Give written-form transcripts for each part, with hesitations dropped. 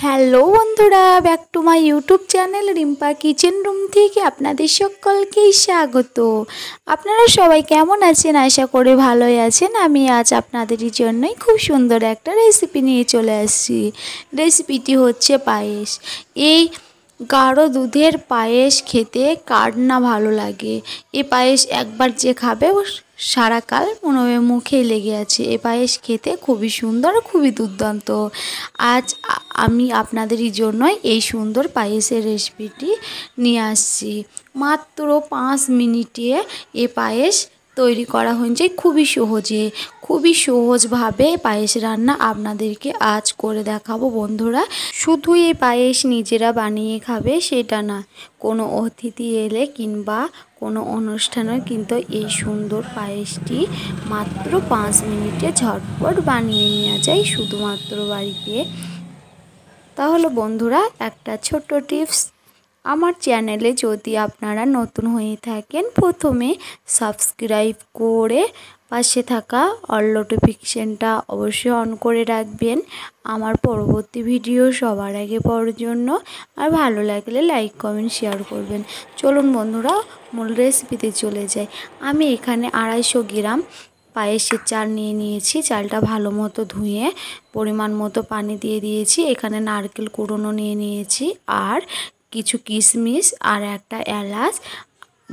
Hello বন্ধুরা, back to my YouTube channel Rimpa kitchen room থেকে আপনাদের সকলকেই স্বাগত। আপনারা সবাই কেমন আছেন? আশা করি ভালোই আছেন। আমি আজ আপনাদেরই জন্যই খুব সুন্দর একটা রেসিপি নিয়ে চলে আসছি। রেসিপিটি হচ্ছে পায়েস। এই গাঢ় দুধের পায়েস খেতে কার না ভালো লাগে। এই পায়েস একবার যে খাবে সারাকাল মনে হবে মুখেই লেগে আছে। এই পায়েস খেতে খুবই সুন্দর, খুবই দুর্দান্ত। আজ আমি আপনাদেরই জন্যই এই সুন্দর পায়েসের রেসিপিটি নিয়ে আসছি। মাত্র 5 মিনিটে এই পায়েস তৈরি করা হয়েছে খুবই সহজভাবে পায়েস রান্না আপনাদেরকে আজ করে দেখাবো বন্ধুরা। শুধু এই পায়েস নিজেরা বানিয়ে খাবে সেটা না, কোনো অতিথি এলে কিংবা কোনো অনুষ্ঠানে কিন্তু এই সুন্দর পায়েসটি মাত্র 5 মিনিটে ঝটপট বানিয়ে নেওয়া যায় শুধুমাত্র বাড়িতে। তাহলে বন্ধুরা একটা ছোট্ট টিপস, আমার চ্যানেলে যদি আপনারা নতুন হয়ে থাকেন প্রথমে সাবস্ক্রাইব করে পাশে থাকা অল নোটিফিকেশনটা অবশ্যই অন করে রাখবেন আমার পরবর্তী ভিডিও সবার আগে পাওয়ার জন্য। আর ভালো লাগলে লাইক কমেন্ট শেয়ার করবেন। চলুন বন্ধুরা মূল রেসিপিতে চলে যাই। আমি এখানে 250 গ্রাম পায়েসের চাল নিয়ে নিয়েছি। চালটা ভালো মতো ধুয়ে পরিমাণ মতো পানি দিয়ে দিয়েছি। এখানে নারকেল কুড়োনো নিয়ে নিয়েছি আর কিছু কিশমিশ আর একটা এলাচ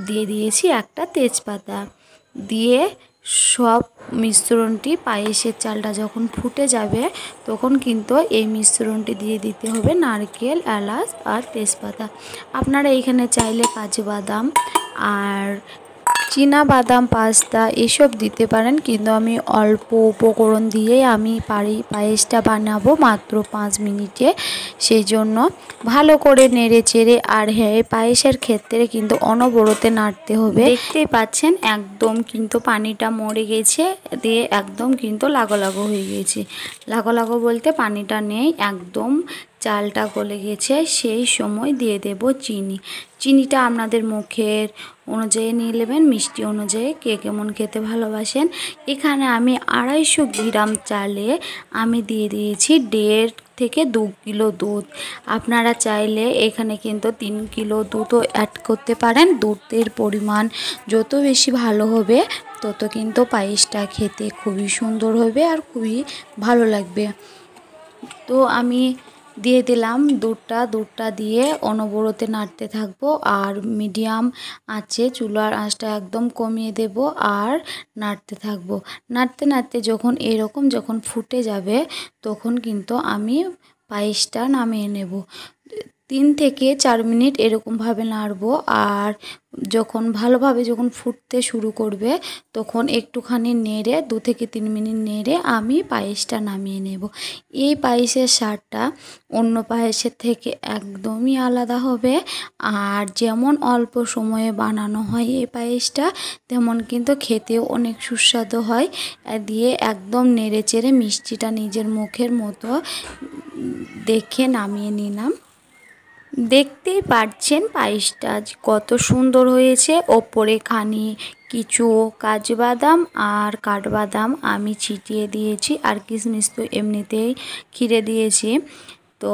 দিয়ে দিয়েছি, একটা তেজপাতা দিয়ে সব মিশ্রণটি, পায়েসের চালটা যখন ফুটে যাবে তখন কিন্তু এই মিশ্রণটি দিয়ে দিতে হবে নারকেল, এলাচ আর তেজপাতা। আপনারা এখানে চাইলে কাজু বাদাম আর চীনা বাদাম, পাস্তা এসব দিতে পারেন, কিন্তু আমি অল্প উপকরণ দিয়েই আমি পায়েসটা বানাবো মাত্র 5 মিনিটে। সেই জন্য ভালো করে নেড়ে চেড়ে, আর হ্যাঁ পায়েসের ক্ষেত্রে কিন্তু অনবরতে নাড়তে হবে। দেখতেই পাচ্ছেন একদম কিন্তু পানিটা মরে গেছে, দিয়ে একদম কিন্তু লাগো লাগো হয়ে গেছে। লাগো লাগো বলতে পানিটা নেই, একদম চালটা গলে গেছে। সেই সময় দিয়ে দেব চিনি। চিনিটা আপনাদের মুখের অনুযায়ী নিয়ে নেবেন, মিষ্টি অনুযায়ী কে কেমন খেতে ভালোবাসেন। এখানে আমি 250 গ্রাম চালে আমি দিয়ে দিয়েছি 1.5 থেকে 2 কিলো দুধ। আপনারা চাইলে এখানে কিন্তু 3 কিলো দুধও অ্যাড করতে পারেন। দুধের পরিমাণ যত বেশি ভালো হবে তত কিন্তু পায়েসটা খেতে খুবই সুন্দর হবে আর খুবই ভালো লাগবে। তো আমি দিয়ে দিলাম দুধটা দিয়ে অনবরতে নাড়তে থাকবো, আর মিডিয়াম আঁচে চুলার আঁচটা একদম কমিয়ে দেব আর নাড়তে থাকবো। নাড়তে নাড়তে যখন ফুটে যাবে তখন কিন্তু আমি পায়েসটা নামিয়ে নেব। 3 থেকে 4 মিনিট এরকমভাবে নাড়বো, আর ভালোভাবে যখন ফুটতে শুরু করবে তখন একটুখানি নেড়ে 2 থেকে 3 মিনিট নেড়ে আমি পায়েসটা নামিয়ে নেব। এই পায়েসের স্বাদটা অন্য পায়েসের থেকে একদমই আলাদা হবে। আর যেমন অল্প সময়ে বানানো হয় এই পায়েসটা, তেমন কিন্তু খেতেও অনেক সুস্বাদু হয়। দিয়ে একদম নেড়ে চেড়ে মিষ্টিটা নিজের মুখের মতো দেখে নামিয়ে নিলাম। দেখতেই পাচ্ছেন পায়েসটা কত সুন্দর হয়েছে। ওপরে কিছু কাজু বাদাম আর কাঠবাদাম আমি ছিটিয়ে দিয়েছি, আর কিশমিশ তো এমনিতেই ছিঁড়ে দিয়েছি। তো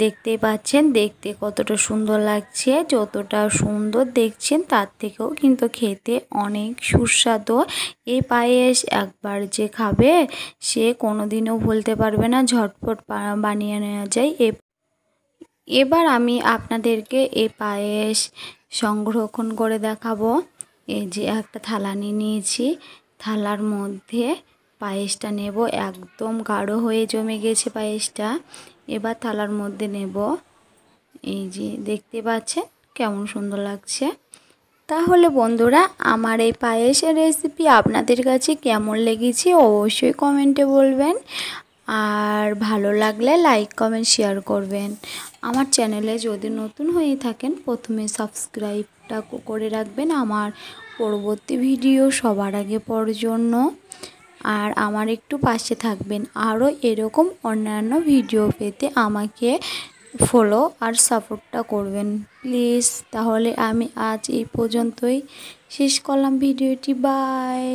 দেখতেই পাচ্ছেন দেখতে কতটা সুন্দর লাগছে। যতটা সুন্দর দেখছেন তার থেকেও কিন্তু খেতে অনেক সুস্বাদু। এই পায়েস একবার যে খাবে সে কোনোদিনও ভুলতে পারবে না। ঝটপট বানিয়ে নেওয়া যায়। এবার আমি আপনাদেরকে এই পায়েস সংরক্ষণ করে দেখাবো। এই যে একটা থালা নিয়েছি, থালার মধ্যে পায়েসটা নেব। একদম গাঢ় হয়ে জমে গেছে পায়েসটা। এবার থালার মধ্যে নেব। এই যে দেখতে পাচ্ছেন কেমন সুন্দর লাগছে। তাহলে বন্ধুরা আমার এই পায়েসের রেসিপি আপনাদের কাছে কেমন লেগেছে অবশ্যই কমেন্টে বলবেন, আর ভালো লাগলে লাইক কমেন্ট শেয়ার করবেন। আমার চ্যানেলে যদি নতুন হয়ে থাকেন প্রথমে সাবস্ক্রাইবটা করে রাখবেন আমার পরবর্তী ভিডিও সবার আগে পাওয়ার জন্য। আর আমার একটু পাশে থাকবেন, আরও এরকম অন্যান্য ভিডিও পেতে আমাকে ফলো আর সাপোর্টটা করবেন প্লিজ। তাহলে আমি আজ এই পর্যন্তই শেষ করলাম ভিডিওটি। বাই।